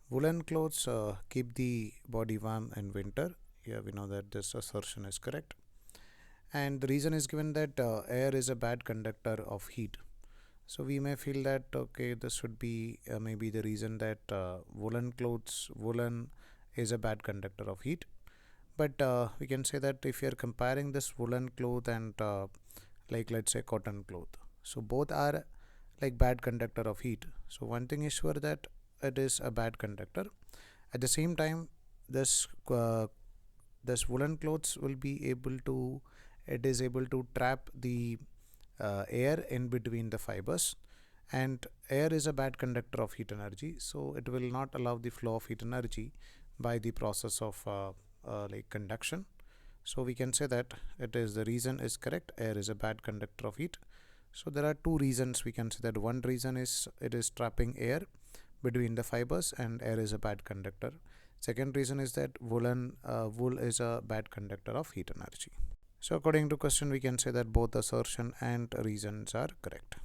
Woolen clothes keep the body warm in winter. Here we know that this assertion is correct. And the reason is given that air is a bad conductor of heat. So we may feel that okay, this should be maybe the reason that woolen is a bad conductor of heat. But we can say that if you are comparing this woolen cloth and like let's say cotton cloth, so both are like bad conductor of heat. So one thing is sure that it is a bad conductor. At the same time, this this woolen clothes will be able to it is able to trap the air in between the fibers, and air is a bad conductor of heat energy, so it will not allow the flow of heat energy by the process of like conduction. So we can say that it is the reason is correct, air is a bad conductor of heat. So there are two reasons. We can say that one reason is it is trapping air between the fibers and air is a bad conductor. Second reason is that wool is a bad conductor of heat energy. So according to question, we can say that both assertion and reasons are correct.